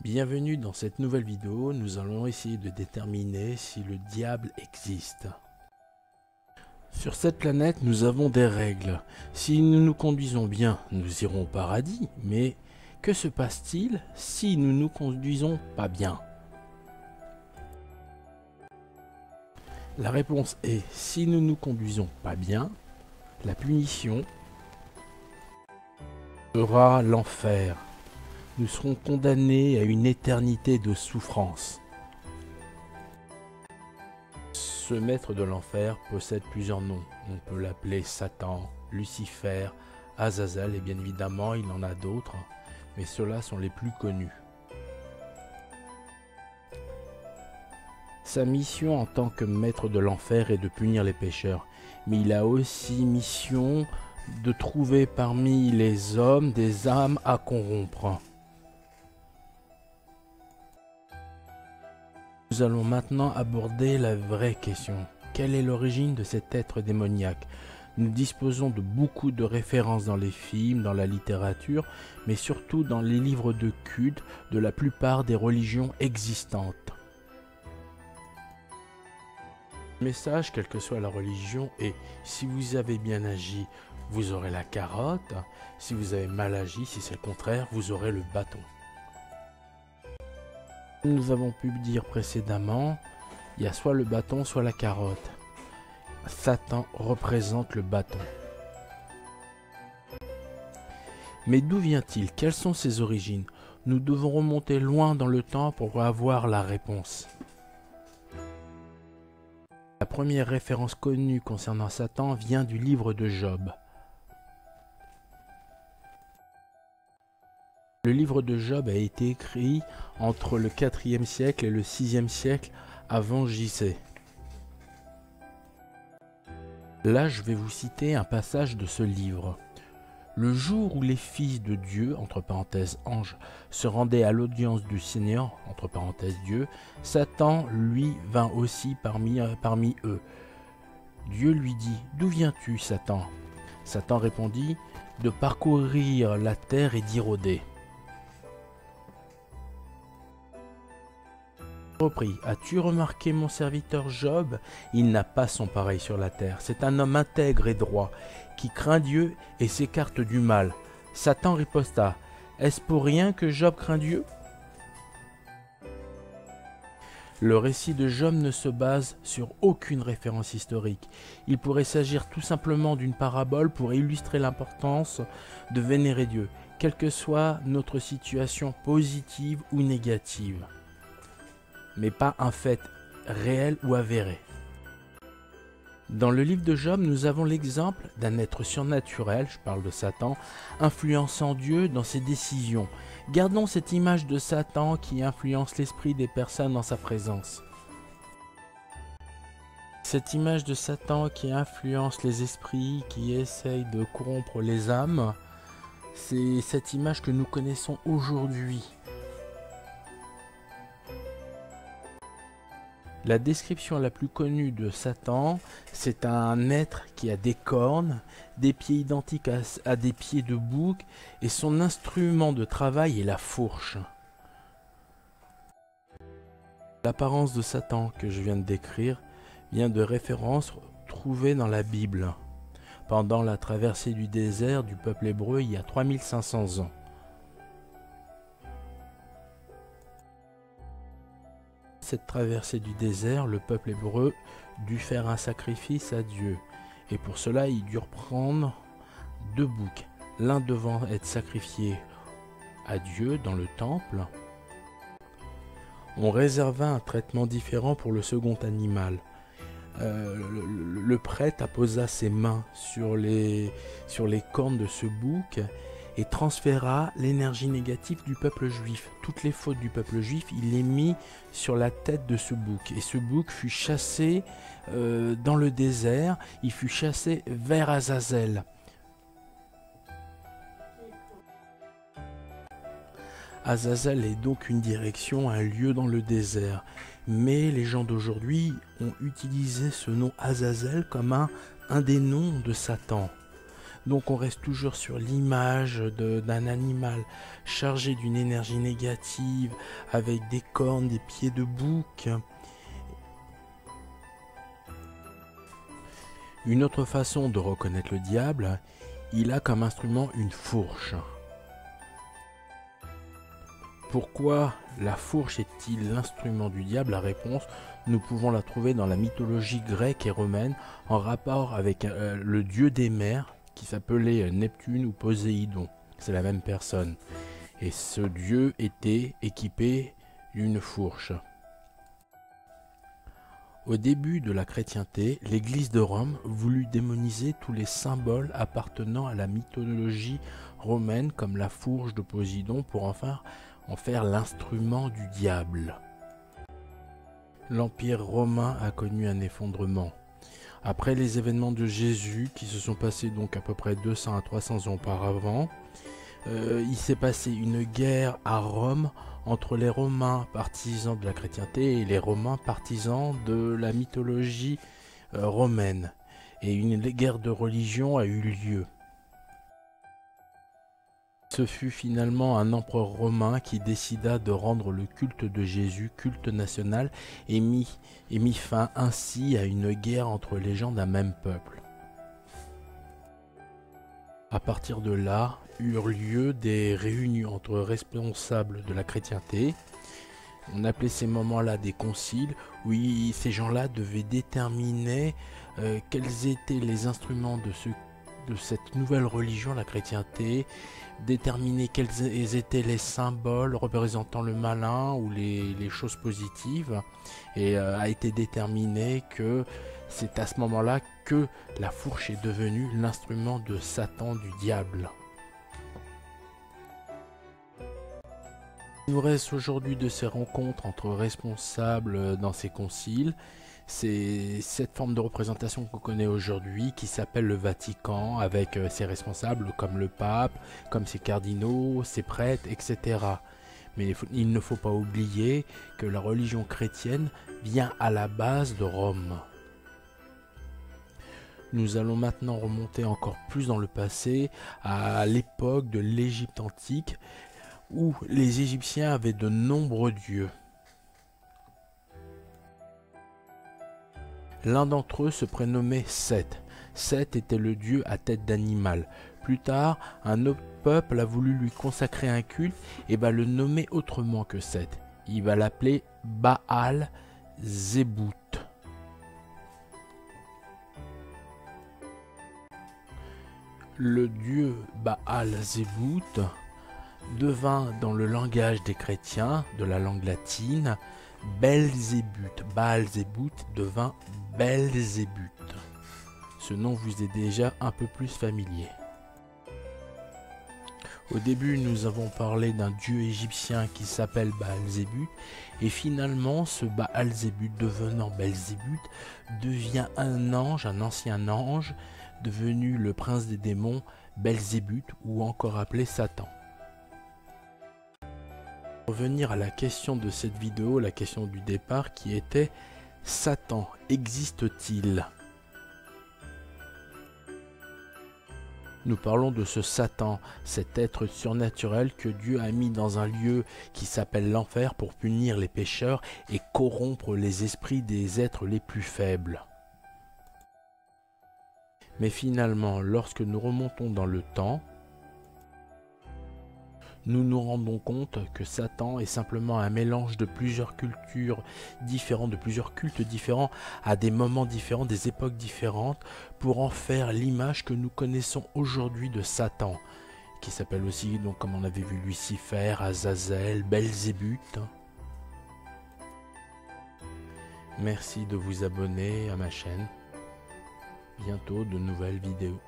Bienvenue dans cette nouvelle vidéo, nous allons essayer de déterminer si le diable existe. Sur cette planète, nous avons des règles. Si nous nous conduisons bien, nous irons au paradis, mais que se passe-t-il si nous nous conduisons pas bien? La réponse est, si nous nous conduisons pas bien, la punition sera l'enfer. Nous serons condamnés à une éternité de souffrance. Ce maître de l'enfer possède plusieurs noms. On peut l'appeler Satan, Lucifer, Azazel et bien évidemment il en a d'autres, mais ceux-là sont les plus connus. Sa mission en tant que maître de l'enfer est de punir les pécheurs, mais il a aussi mission de trouver parmi les hommes des âmes à corrompre. Nous allons maintenant aborder la vraie question. Quelle est l'origine de cet être démoniaque? Nous disposons de beaucoup de références dans les films, dans la littérature, mais surtout dans les livres de culte de la plupart des religions existantes. Le message, quelle que soit la religion, est si vous avez bien agi, vous aurez la carotte. Si vous avez mal agi, si c'est le contraire, vous aurez le bâton. Comme nous avons pu dire précédemment, il y a soit le bâton, soit la carotte. Satan représente le bâton. Mais d'où vient-il? Quelles sont ses origines? Nous devons remonter loin dans le temps pour avoir la réponse. La première référence connue concernant Satan vient du livre de Job. Le livre de Job a été écrit entre le 4e siècle et le 6e siècle avant J.C. Là, je vais vous citer un passage de ce livre. Le jour où les fils de Dieu, entre parenthèses anges, se rendaient à l'audience du Seigneur, entre parenthèses Dieu, Satan, lui, vint aussi parmi eux. Dieu lui dit, « D'où viens-tu, Satan ?» Satan répondit, « De parcourir la terre et d'y rôder. » Repris, as-tu remarqué mon serviteur Job? Il n'a pas son pareil sur la terre. C'est un homme intègre et droit, qui craint Dieu et s'écarte du mal. Satan riposta, est-ce pour rien que Job craint Dieu? Le récit de Job ne se base sur aucune référence historique. Il pourrait s'agir tout simplement d'une parabole pour illustrer l'importance de vénérer Dieu, quelle que soit notre situation positive ou négative, mais pas un fait réel ou avéré. Dans le livre de Job, nous avons l'exemple d'un être surnaturel, je parle de Satan, influençant Dieu dans ses décisions. Gardons cette image de Satan qui influence l'esprit des personnes en sa présence. Cette image de Satan qui influence les esprits, qui essaye de corrompre les âmes, c'est cette image que nous connaissons aujourd'hui. La description la plus connue de Satan, c'est un être qui a des cornes, des pieds identiques à des pieds de bouc, et son instrument de travail est la fourche. L'apparence de Satan que je viens de décrire vient de références trouvées dans la Bible, pendant la traversée du désert du peuple hébreu il y a 3500 ans. Cette traversée du désert, le peuple hébreu dut faire un sacrifice à Dieu. Et pour cela, ils durent prendre 2 boucs. L'un devant être sacrifié à Dieu dans le temple. On réserva un traitement différent pour le second animal. Le prêtre apposa ses mains sur les cornes de ce bouc et transféra l'énergie négative du peuple juif. Toutes les fautes du peuple juif, il les mit sur la tête de ce bouc. Et ce bouc fut chassé dans le désert, il fut chassé vers Azazel. Azazel est donc une direction, un lieu dans le désert. Mais les gens d'aujourd'hui ont utilisé ce nom Azazel comme un des noms de Satan. Donc on reste toujours sur l'image d'un animal chargé d'une énergie négative, avec des cornes, des pieds de bouc. Une autre façon de reconnaître le diable, il a comme instrument une fourche. Pourquoi la fourche est-il l'instrument du diable? La réponse, nous pouvons la trouver dans la mythologie grecque et romaine en rapport avec le dieu des mers qui s'appelait Neptune ou Poséidon. C'est la même personne. Et ce dieu était équipé d'une fourche. Au début de la chrétienté, l'Église de Rome voulut démoniser tous les symboles appartenant à la mythologie romaine comme la fourche de Poséidon pour enfin en faire l'instrument du diable. L'Empire romain a connu un effondrement. Après les événements de Jésus, qui se sont passés donc à peu près 200 à 300 ans auparavant, il s'est passé une guerre à Rome entre les Romains partisans de la chrétienté et les Romains partisans de la mythologie romaine. Et une guerre de religion a eu lieu. Ce fut finalement un empereur romain qui décida de rendre le culte de Jésus culte national et mit fin ainsi à une guerre entre les gens d'un même peuple. À partir de là, eurent lieu des réunions entre responsables de la chrétienté. On appelait ces moments-là des conciles, où ces gens-là devaient déterminer quels étaient les instruments de cette nouvelle religion, la chrétienté, déterminer quels étaient les symboles représentant le malin ou les choses positives, et a été déterminé que c'est à ce moment-là que la fourche est devenue l'instrument de Satan, du diable. Il nous reste aujourd'hui de ces rencontres entre responsables dans ces conciles. C'est cette forme de représentation qu'on connaît aujourd'hui qui s'appelle le Vatican, avec ses responsables comme le pape, comme ses cardinaux, ses prêtres, etc. Mais il ne faut pas oublier que la religion chrétienne vient à la base de Rome. Nous allons maintenant remonter encore plus dans le passé, à l'époque de l'Égypte antique, où les Égyptiens avaient de nombreux dieux. L'un d'entre eux se prénommait Seth. Seth était le dieu à tête d'animal. Plus tard, un autre peuple a voulu lui consacrer un culte et va le nommer autrement que Seth. Il va l'appeler Baal Zébout. Le dieu Baal Zébout devint dans le langage des chrétiens, de la langue latine, Belzébuth. Baal Zébout devint Belzébuth. Ce nom vous est déjà un peu plus familier. Au début, nous avons parlé d'un dieu égyptien qui s'appelle Baal-Zébuth, et finalement, ce Baal-Zébuth devenant Belzébuth devient un ange, un ancien ange, devenu le prince des démons, Belzébuth, ou encore appelé Satan. Pour revenir à la question de cette vidéo, la question du départ qui était « Satan existe-t-il » Nous parlons de ce Satan, cet être surnaturel que Dieu a mis dans un lieu qui s'appelle l'enfer pour punir les pécheurs et corrompre les esprits des êtres les plus faibles. Mais finalement, lorsque nous remontons dans le temps, nous nous rendons compte que Satan est simplement un mélange de plusieurs cultures différentes, de plusieurs cultes différents, à des moments différents, des époques différentes, pour en faire l'image que nous connaissons aujourd'hui de Satan, qui s'appelle aussi, donc, comme on avait vu, Lucifer, Azazel, Belzébuth. Merci de vous abonner à ma chaîne. Bientôt de nouvelles vidéos.